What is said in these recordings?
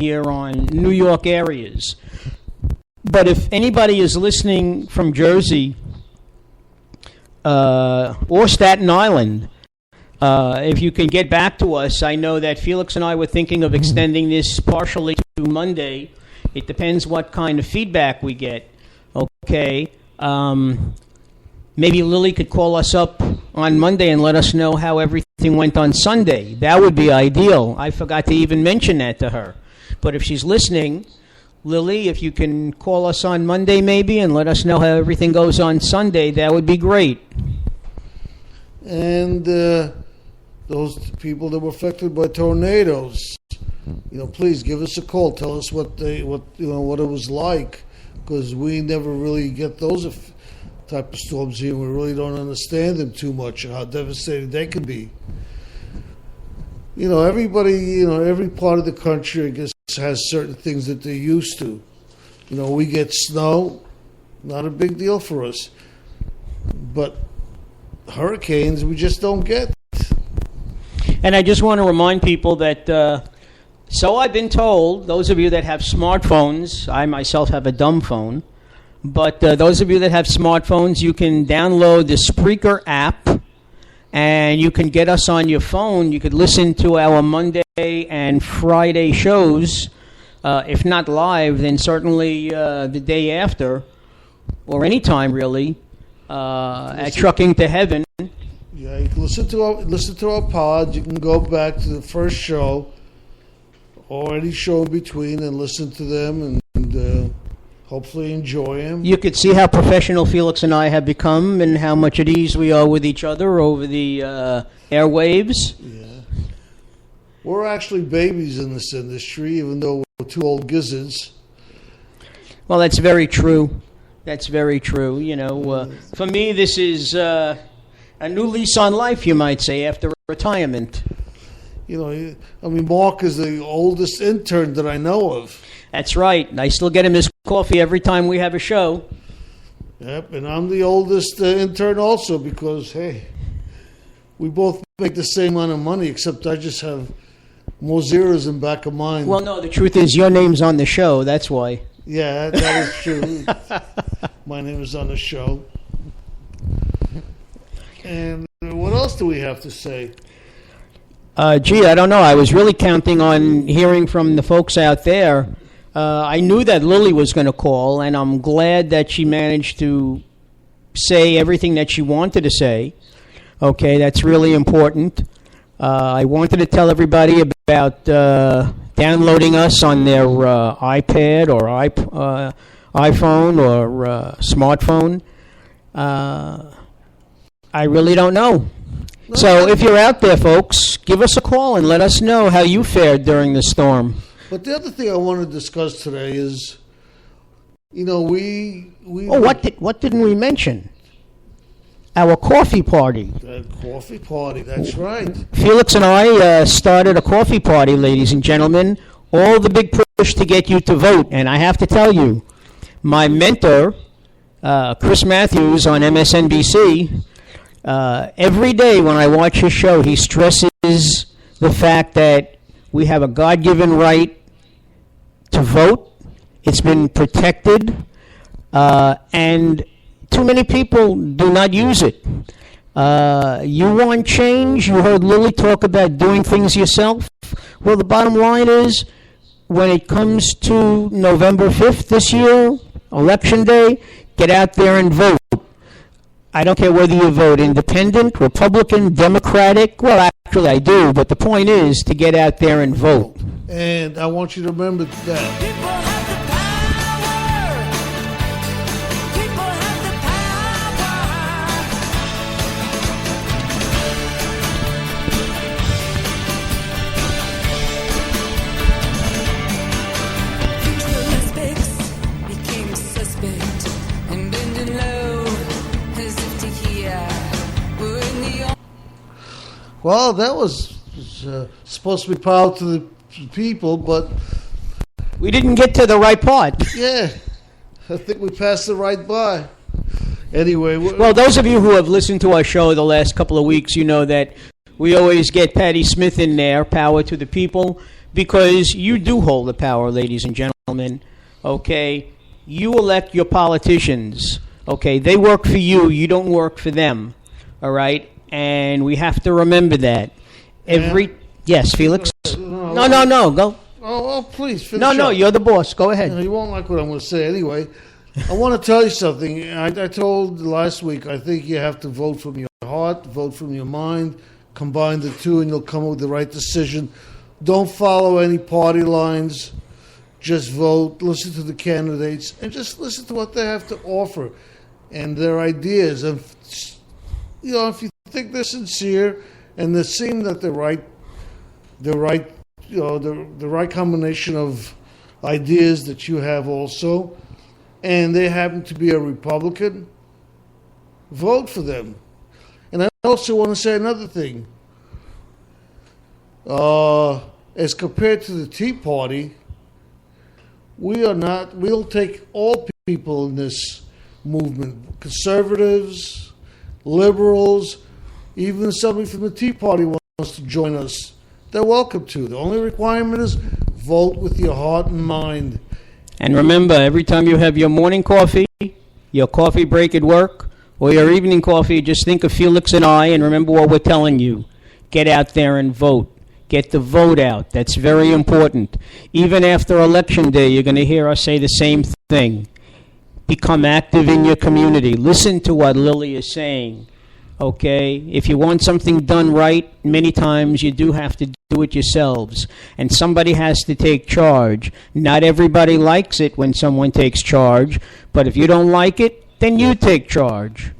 here on New York areas. But if anybody is listening from Jersey or Staten Island, if you can get back to us, I know that Felix and I were thinking of extending this partially to Monday. It depends what kind of feedback we get. Okay. Maybe Lily could call us up on Monday and let us know how everything went on Sunday. That would be ideal. I forgot to even mention that to her. But if she's listening, Lily, if you can call us on Monday maybe and let us know how everything goes on Sunday, that would be great. And those people that were affected by tornadoes, please give us a call. Tell us what it was like, because we never really get those type of storms here. We really don't understand them too much, how devastating they can be. Everybody, every part of the country, I guess, has certain things that they're used to. We get snow, not a big deal for us. But hurricanes, we just don't get. And I just want to remind people that, so I've been told, those of you that have smartphones, I myself have a dumb phone, but those of you that have smartphones, you can download the Spreaker app, and you can get us on your phone. You could listen to our Monday and Friday shows, if not live, then certainly the day after, or any time really, at Trucking to Heaven. Yeah, you can listen to our pod. You can go back to the first show or any show in between and listen to them and hopefully enjoy them. You could see how professional Felix and I have become and how much at ease we are with each other over the airwaves. Yeah. We're actually babies in this industry, even though we're two old gizzards. Well, that's very true. That's very true. For me, this is a new lease on life, you might say, after retirement. Mark is the oldest intern that I know of. That's right. I still get him his coffee every time we have a show. Yep, and I'm the oldest intern also because, hey, we both make the same amount of money, except I just have more zeros in back of mine. Well, no, the truth is your name's on the show. That's why. Yeah, that is true. My name is on the show. And what else do we have to say? I don't know. I was really counting on hearing from the folks out there. I knew that Lily was going to call, and I'm glad that she managed to say everything that she wanted to say. Okay, that's really important. I wanted to tell everybody about downloading us on their iPad or iPhone or smartphone. I really don't know. So if you're out there, folks, give us a call and let us know how you fared during the storm. But the other thing I want to discuss today is, we what didn't we mention? Our coffee party. Coffee party, that's right. Felix and I started a coffee party, ladies and gentlemen. All the big push to get you to vote. And I have to tell you, my mentor, Chris Matthews on MSNBC, every day when I watch his show, he stresses the fact that we have a God-given right to vote. It's been protected, and too many people do not use it. You want change? You heard Lily talk about doing things yourself. Well, the bottom line is, when it comes to November 5th this year, Election Day, get out there and vote. I don't care whether you vote independent, Republican, Democratic. Well, actually, I do, but the point is to get out there and vote. And I want you to remember that. People have the power. People have the power. Future became suspect and bending low as if to hear we're in the. Well, that was supposed to be power to the people, but we didn't get to the right part. Yeah, I think we passed the right by. Anyway, well, those of you who have listened to our show the last couple of weeks, you know that we always get Patti Smith in there, power to the people. because you do hold the power, ladies and gentlemen. Okay, you elect your politicians. Okay, they work for you. You don't work for them. All right, and we have to remember that. Yes, Felix. No. Go. Oh, please finish No, up. you're the boss. Go ahead. You won't like what I'm going to say anyway. I want to tell you something. I told last week, I think you have to vote from your heart, vote from your mind, combine the two, and you'll come up with the right decision. Don't follow any party lines. Just vote, listen to the candidates, and just listen to what they have to offer and their ideas. And, if you think they're sincere and they seem that the right combination of ideas that you have also, and they happen to be a Republican, vote for them. And I also want to say another thing. As compared to the Tea Party, we'll take all people in this movement, conservatives, liberals, even somebody from the Tea Party wants to join us. They're welcome to. The only requirement is vote with your heart and mind. And remember, every time you have your morning coffee, your coffee break at work, or your evening coffee, just think of Felix and I and remember what we're telling you. Get out there and vote. Get the vote out. That's very important. Even after Election Day, you're going to hear us say the same thing. Become active in your community. Listen to what Lily is saying. Okay? If you want something done right, many times you do have to do it yourselves. And somebody has to take charge. Not everybody likes it when someone takes charge, but if you don't like it, then you take charge.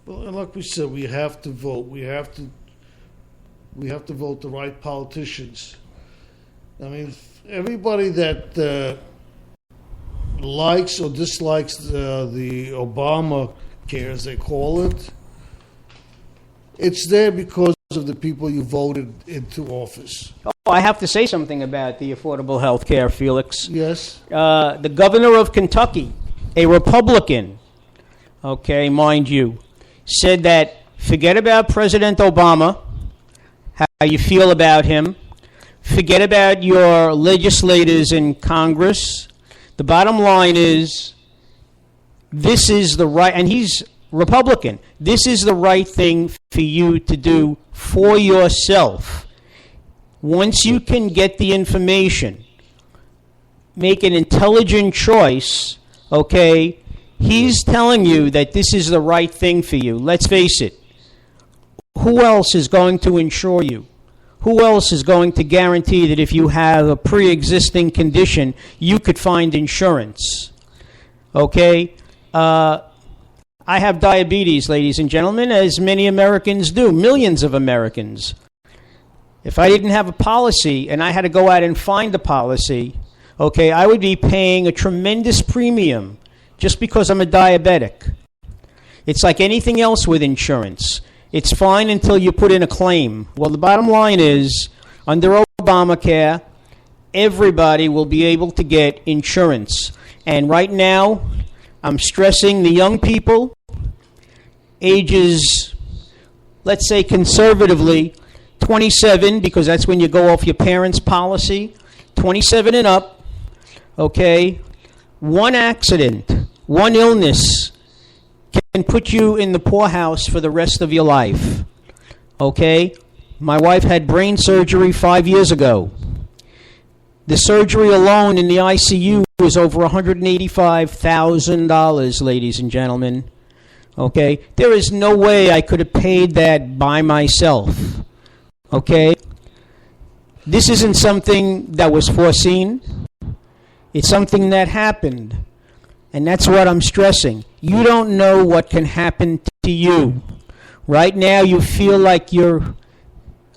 Well, and like we said, we have to vote. We have to vote the right politicians. I mean, everybody that likes or dislikes the Obamacare, as they call it, it's there because of the people you voted into office. Oh, I have to say something about the affordable health care, Felix. Yes. The governor of Kentucky, a Republican, okay, mind you, said that forget about President Obama, how you feel about him, forget about your legislators in Congress. The bottom line is, this is the right, and he's Republican, this is the right thing for you to do for yourself. Once you can get the information, make an intelligent choice, okay, he's telling you that this is the right thing for you. Let's face it. Who else is going to insure you? Who else is going to guarantee that if you have a pre-existing condition, you could find insurance? Okay? I have diabetes, ladies and gentlemen, as many Americans do, millions of Americans. If I didn't have a policy and I had to go out and find a policy, okay, I would be paying a tremendous premium just because I'm a diabetic. It's like anything else with insurance. It's fine until you put in a claim. Well, the bottom line is, under Obamacare, everybody will be able to get insurance. And right now, I'm stressing the young people, ages, let's say conservatively, 27, because that's when you go off your parents' policy, 27 and up, okay? One accident, one illness can put you in the poorhouse for the rest of your life, okay? My wife had brain surgery 5 years ago. The surgery alone in the ICU was over $185,000, ladies and gentlemen. Okay? There is no way I could have paid that by myself. Okay? This isn't something that was foreseen. It's something that happened. And that's what I'm stressing. You don't know what can happen to you. Right now you feel like you're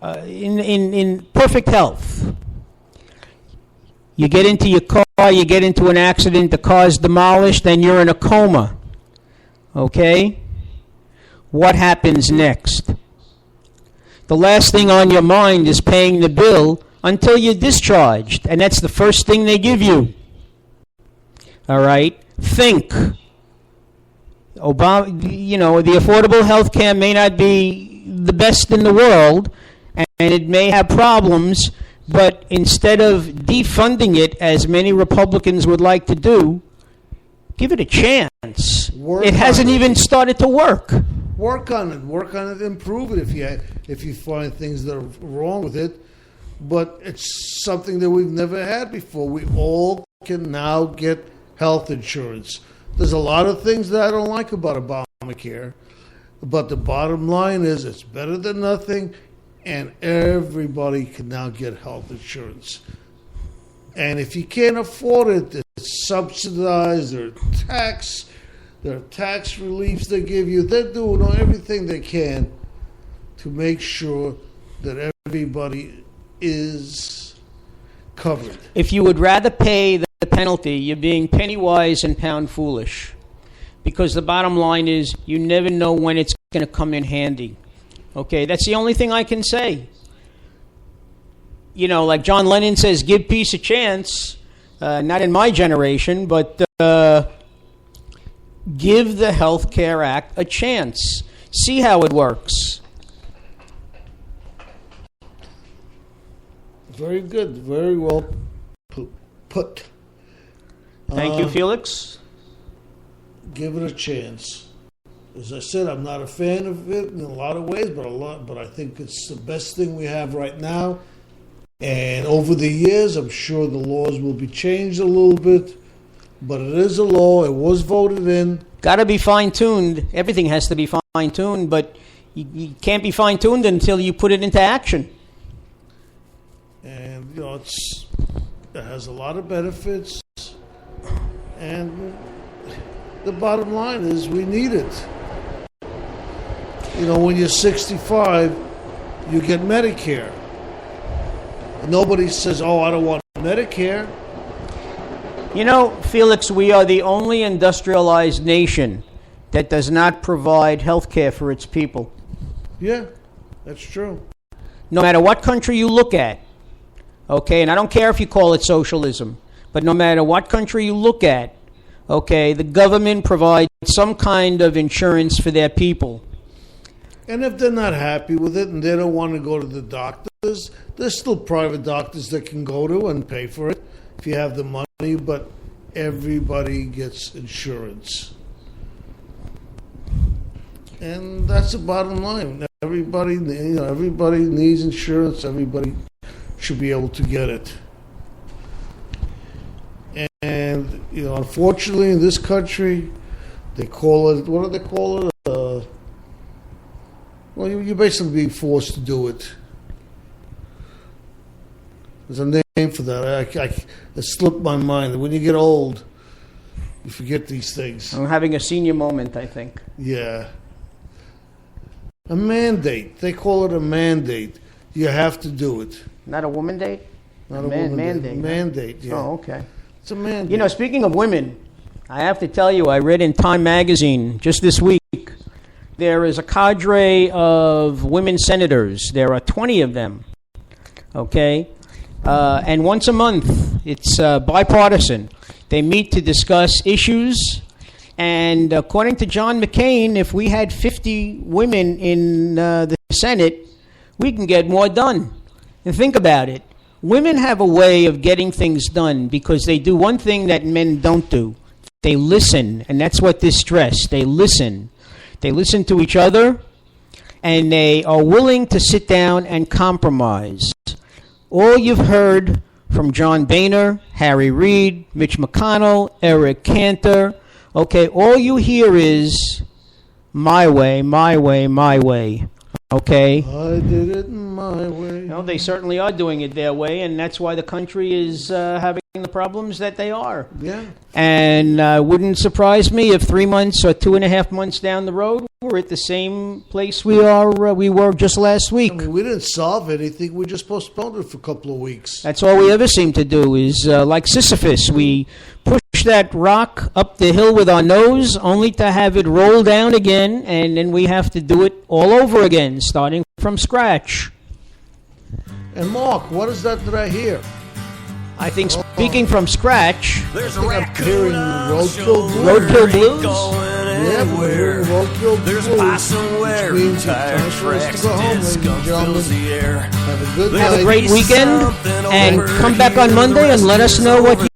in perfect health. You get into your car, you get into an accident, the car's demolished, then you're in a coma. Okay? What happens next? The last thing on your mind is paying the bill until you're discharged, and that's the first thing they give you. All right? Think. The affordable health care may not be the best in the world, and it may have problems, But instead of defunding it, as many Republicans would like to do, give it a chance. It hasn't even started to work. Work on it, improve it if you find things that are wrong with it. But it's something that we've never had before. We all can now get health insurance. There's a lot of things that I don't like about Obamacare, but the bottom line is it's better than nothing, and everybody can now get health insurance. And if you can't afford it, it's subsidized, there are tax reliefs they give you. They're doing everything they can to make sure that everybody is covered. If you would rather pay the penalty, you're being penny wise and pound foolish. Because the bottom line is you never know when it's going to come in handy. Okay, that's the only thing I can say. You know, like John Lennon says, give peace a chance. Not in my generation, but give the Health Care Act a chance. See how it works. Very good. Very well put. Thank you, Felix. Give it a chance. As I said, I'm not a fan of it in a lot of ways, but I think it's the best thing we have right now. And over the years, I'm sure the laws will be changed a little bit, but it is a law. It was voted in. Got to be fine-tuned. Everything has to be fine-tuned, but you can't be fine-tuned until you put it into action. And, you know, it has a lot of benefits. And the bottom line is we need it. You know, when you're 65, you get Medicare. Nobody says, oh, I don't want Medicare. You know, Felix, we are the only industrialized nation that does not provide health care for its people. Yeah, that's true. No matter what country you look at, okay, and I don't care if you call it socialism, but no matter what country you look at, okay, the government provides some kind of insurance for their people. And if they're not happy with it and they don't want to go to the doctors, there's still private doctors that can go to and pay for it if you have the money, but everybody gets insurance. And that's the bottom line. Everybody needs insurance. Everybody should be able to get it. And, you know, unfortunately in this country, they call it, what do they call it? Well, you're basically being forced to do it. There's a name for that. It slipped my mind. When you get old, you forget these things. I'm having a senior moment, I think. Yeah. A mandate. They call it a mandate. You have to do it. Not a woman date? Not a woman mandate. Mandate, yeah. Oh, okay. It's a mandate. You know, speaking of women, I have to tell you, I read in Time magazine just this week, there is a cadre of women senators. There are 20 of them, okay? And once a month, it's bipartisan. They meet to discuss issues. And according to John McCain, if we had 50 women in the Senate, we can get more done. And think about it. Women have a way of getting things done because they do one thing that men don't do. They listen, and that's what this stress. They listen. They listen to each other, and they are willing to sit down and compromise. All you've heard from John Boehner, Harry Reid, Mitch McConnell, Eric Cantor, okay, all you hear is my way, my way, my way, okay? I did it my way. No, they certainly are doing it their way, and that's why the country is having the problems that they are. Yeah. And wouldn't surprise me if 3 months or 2.5 months down the road, we're at the same place we were just last week. I mean, we didn't solve anything. We just postponed it for a couple of weeks. That's all we ever seem to do is, like Sisyphus, we push that rock up the hill with our nose only to have it roll down again, and then we have to do it all over again, starting from scratch. And Mark, what is that I hear? I think speaking from scratch, There's I think I'm hearing Roadkill Blues. Roadkill Blues. anywhere. Roadkill There's Blues, pie somewhere, which means it's tire time for us tracks, to go home, dead ladies and skunk fills gentlemen. the air. Have a good Have a night. great weekend, and come back on Monday and let us know what you